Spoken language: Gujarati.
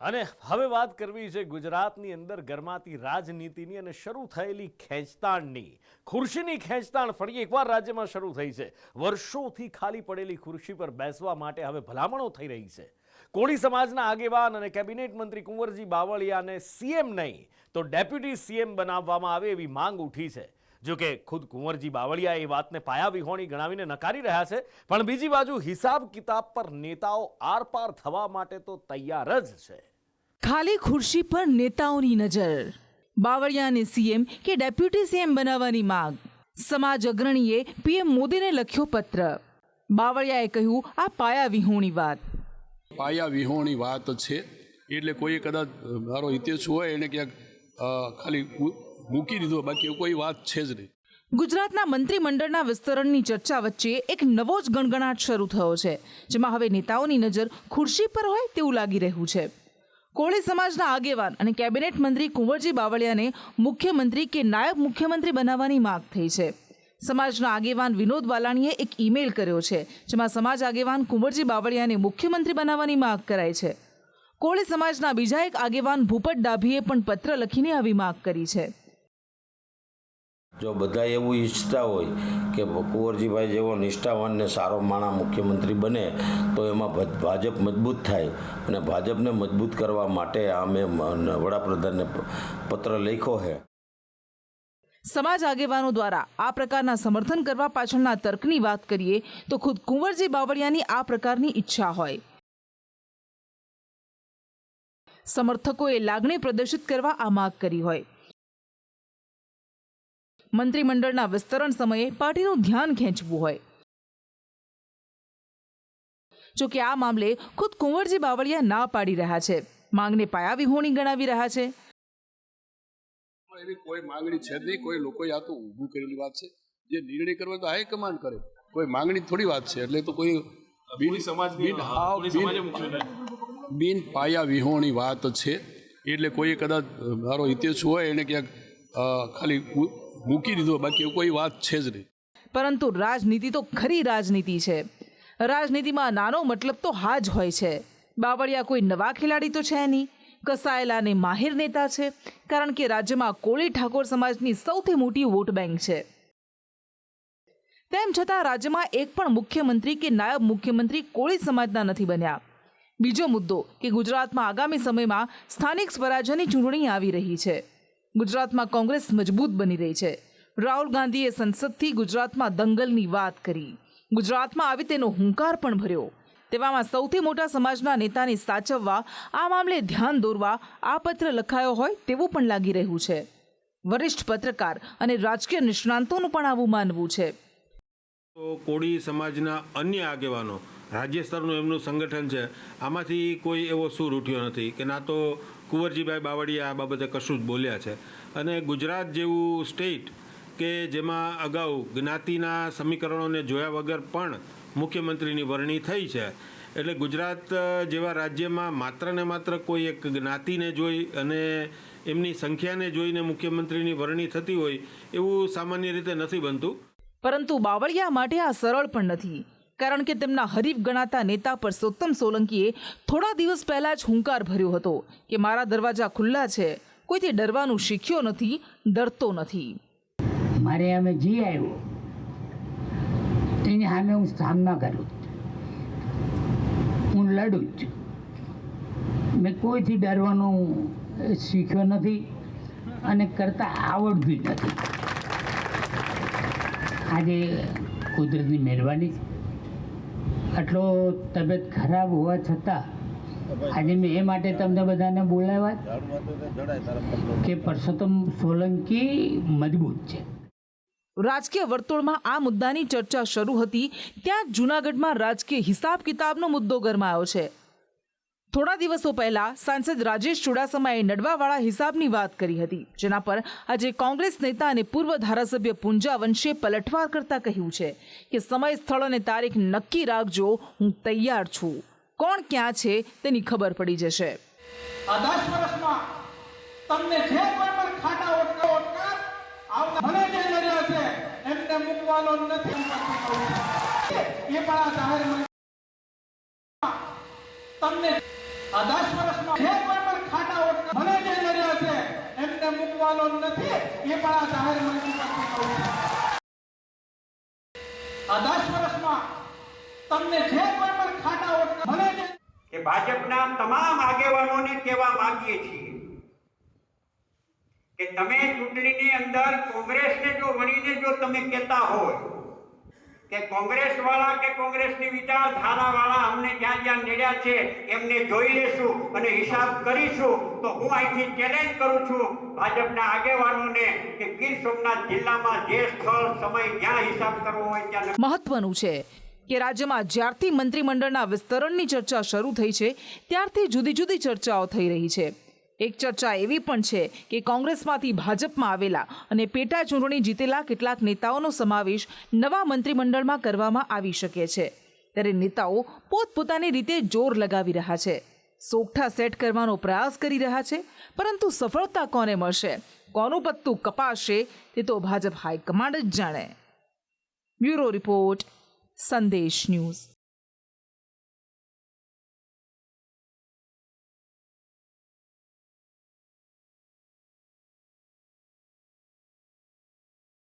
અને હવે વાત કરવી છે ગુજરાતની અંદર ગરમાતી રાજનીતિની અને શરૂ થયેલી ખેંચતાણની. ખુરશીની ખેંચતાણ ફરી એકવાર રાજ્યમાં શરૂ થઈ છે. વર્ષોથી ખાલી પડેલી ખુરશી પર બેસવા માટે હવે ભલામણો થઈ રહી છે. કોળી સમાજના આગેવાન અને કેબિનેટ મંત્રી કુંવરજી બાવળિયાને સીએમ નહીં તો ડેપ્યુટી સીએમ બનાવવામાં આવે એવી માંગ ઉઠી છે. જો કે ખુદ કુંવરજી બાવળિયા એ વાતને પાયાવિહોણી ગણાવીને નકારી રહ્યા છે, પણ બીજી બાજુ હિસાબ કિતાબ પર નેતાઓ આરપાર થવા માટે તો તૈયાર જ છે. ખાલી ખુરશી પર નેતાઓની નજર. બાવળિયાને સીએમ કે ડેપ્યુટી સીએમ બનાવવાની માંગ. સમાજ અગ્રણીએ પીએમ મોદીને લખ્યો પત્ર. બાવળિયાએ કહ્યું આ પાયાવિહોણી વાત. પાયાવિહોણી વાત છે એટલે કોઈ કદાચ મારો હિતેશ હોય એને ક્યાંક ખાલી મૂકી દીધો, બાકી કોઈ વાત છે જ નહીં. ગુજરાતના મંત્રીમંડળના વિસ્તરણની ચર્ચા વચ્ચે એક નવો જ ગણગણાટ શરૂ થયો છે, જેમાં હવે નેતાઓની નજર ખુરશી પર હોય તેવું લાગી રહ્યું છે. કોળી સમાજના આગેવાન અને કેબિનેટ મંત્રી કુંવરજી બાવળિયાને મુખ્યમંત્રી કે નાયબ મુખ્યમંત્રી બનાવવાની માંગ થઈ છે. સમાજના આગેવાન વિનોદ વાલાણીએ એક ઈમેલ કર્યો છે, જેમાં સમાજ આગેવાન કુંવરજી બાવળિયાને મુખ્યમંત્રી બનાવવાની માંગ કરાઈ છે. કોળી સમાજના બીજા એક આગેવાન ભૂપત ડાભીએ પણ પત્ર લખીને આવી માંગ કરી છે. જો બધા એવું ઈચ્છતા હોય કે કુંવરજીભાઈ જેવો નિષ્ઠાવાન ને સારો માણસ મુખ્યમંત્રી બને તો એમાં ભાજપ મજબૂત થાય, અને ભાજપને મજબૂત કરવા માટે અમે વડાપ્રધાનને પત્ર લખ્યો છે. સમાજ આગેવાનો દ્વારા આ પ્રકારના સમર્થન કરવા પાછળના તર્કની વાત કરીએ તો ખુદ કુંવરજી બાવળિયાની આ પ્રકારની ઈચ્છા હોય. સમર્થકોએ લાગણી પ્રદર્શિત કરવા આ માંગ કરી હોય. મંત્રીમંડળના વિસ્તરણ સમયે પાર્ટીનું ધ્યાન ખેંચવું હોય. જો કે આ મામલે ખુદ કુંવરજી બાવળિયા ના પાડી રહ્યા છે. માંગને પાયાવિહોણી ગણાવી રહ્યા છે. એવી કોઈ માંગણી છે જ નહીં. કોઈ લોકોએ આ તો ઊભું કરેલી વાત છે. જે નિર્ણય કરવા તો હાઈકમાન્ડ કરે, કોઈ માંગણી થોડી વાત છે. એટલે તો કોઈ બિન પાયાવિહોણી વાત છે એટલે કોઈ કદાચ મારો હિતેશ હોય એને ક્યાંક ખાલી મૂકી દીધો, બાકી કોઈ વાત છે જ નહીં. પરંતુ રાજનીતિ તો ખરી રાજનીતિ છે. રાજનીતિમાં નાનો મતલબ તો હા જ હોય છે. બાવળિયા કોઈ નવા ખેલાડી તો છે નહીં. કસાયેલા અને માહિર નેતા છે, કારણ કે રાજ્યમાં કોળી ઠાકોર સમાજની સૌથી મોટી વોટ બેંક છે. તેમ છતાં રાજ્યમાં એક પણ મુખ્યમંત્રી કે નાયબ મુખ્યમંત્રી કોળી સમાજના નથી બન્યા. બીજો મુદ્દો કે ગુજરાતમાં આગામી સમયમાં સ્થાનિક સ્વરાજ્યની ચૂંટણી આવી રહી છે. ગુજરાતમાં કોંગ્રેસ મજબૂત બની રહી છે. રાહુલ ગાંધીએ સંસદથી ગુજરાતમાં દંગલની વાત કરી. ગુજરાતમાં આવી તેનો હુંકાર પણ ભર્યો. તેવામાં સૌથી મોટા સમાજના નેતાને સાચવવા, આ મામલે ધ્યાન દોરવા આ પત્ર લખાયો હોય તેવું પણ લાગી રહ્યું છે. વરિષ્ઠ પત્રકાર અને રાજકીય નિષ્ણાંતોનું પણ આવું માનવું છે. તો કોળી સમાજના અન્ય આગેવાનો, રાજ્ય સ્તરનું એમનું સંગઠન છે, આમાંથી કોઈ એવો સૂર ઉઠ્યો નથી કે ના તો કુંવરજીભાઈ બાવળિયા આ બાબતે કશું જ બોલ્યા છે. અને ગુજરાત જેવું સ્ટેટ કે જેમાં અગાઉ જ્ઞાતિના સમીકરણોને જોયા વગર પણ મુખ્યમંત્રીની વરણી થઈ છે, એટલે ગુજરાત જેવા રાજ્યમાં માત્ર ને માત્ર કોઈ એક જ્ઞાતિને જોઈ અને એમની સંખ્યાને જોઈને મુખ્યમંત્રીની વરણી થતી હોય એવું સામાન્ય રીતે નથી બનતું. પરંતુ બાવળિયા માટે આ સરળ પણ નથી, કારણ કે તેમના હરીફ ગણાતા નેતા પરસોત્તમ સોલંકીએ થોડા દિવસ પહેલા જ હુંકાર ભર્યો હતો કે મારા દરવાજા ખુલ્લા છે, કોઈથી ડરવાનું શીખ્યો નથી, ડરતો નથી. મારે અમે જી આવ્યો એની સામે હું સામના કરું, હું લડું જ. મેં કોઈથી ડરવાનું શીખ્યો નથી અને કરતા આવડતું જ નથી. આજે કુદરતની મહેરબાની આટલો તબિયત ખરાબ હોવા છતાં આજે મેં એ માટે તમને બધાને બોલાવ્યા કે પરસોત્તમ સોલંકી મજબૂત છે. રાજકીય વર્તુળમાં આ મુદ્દાની ચર્ચા શરૂ હતી ત્યાં જૂનાગઢમાં રાજકીય હિસાબ કિતાબનો મુદ્દો ગરમાયો છે. થોડા દિવસો પહેલા સાંસદ રાજેશ ચુડાસમાએ નડવાવાળા હિસાબની વાત કરી હતી, જેના પર આજે કોંગ્રેસ નેતા અને પૂર્વ ધારાસભ્ય પુંજા વંશે પલટવાર કરતા કહ્યું છે કે સમય, સ્થળ અને તારીખ નક્કી રાખજો, હું તૈયાર છું. કોણ ક્યાં છે તેની ખબર પડી જશે. આ 10 વર્ષમાં તમને જે કોઈ પણ ખાટા ઓટકાર આવતા મને જે લડ્યા છે એમને મૂકવાનો નથી. એ પણ આ જાહેર તમને આ 10 વર્ષ વર્ષમાં જે કોઈ પણ ખાટા ઓટકાર મને જે નડ્યા છે એમને મૂકવાનો નથી, એ પણ આ જાહેર મંચ પરથી કહું છું. આ 10 વર્ષમાં તમને જે કોઈ પણ ખાટા ઓટકાર મને જે કે ભાજપના તમામ આગેવાનોને કહેવા માંગીએ છીએ કે તમે ચૂંટણીની અંદર કોંગ્રેસને જો વણીને જો તમે કહેતા હોય કે કોંગ્રેસ વાળા કે કોંગ્રેસની વિચારધારાવાળા અમને જ્યાં જ્યાં નડ્યા છે એમને જોઈ લેશું અને હિસાબ કરીશું, તો હું અહીંથી ચેલેન્જ કરું છું ભાજપના આગેવાનોને કે ગીર સોમનાથ જિલ્લામાં જે સ્થળ સમય જ્યાં હિસાબ કરવો હોય ત્યાં મહત્વનું છે કે રાજ્યમાં જ્યારથી મંત્રીમંડળના વિસ્તરણની ચર્ચા શરૂ થઈ છે ત્યારથી જુદી જુદી ચર્ચાઓ થઈ રહી છે. એક ચર્ચા એવી પણ છે કે કોંગ્રેસમાંથી ભાજપમાં આવેલા અને પેટા ચૂંટણી જીતેલા કેટલાક નેતાઓનો સમાવેશ નવા મંત્રીમંડળમાં કરવામાં આવી શકે છે. ત્યારે નેતાઓ પોતપોતાની રીતે જોર લગાવી રહ્યા છે, સોગઠા સેટ કરવાનો પ્રયાસ કરી રહ્યા છે, પરંતુ સફળતા કોને મળશે, કોનું પત્તું કપાશે તે તો ભાજપ હાઈકમાન્ડ જ જાણે. બ્યુરો રિપોર્ટ, સંદેશ ન્યૂઝ.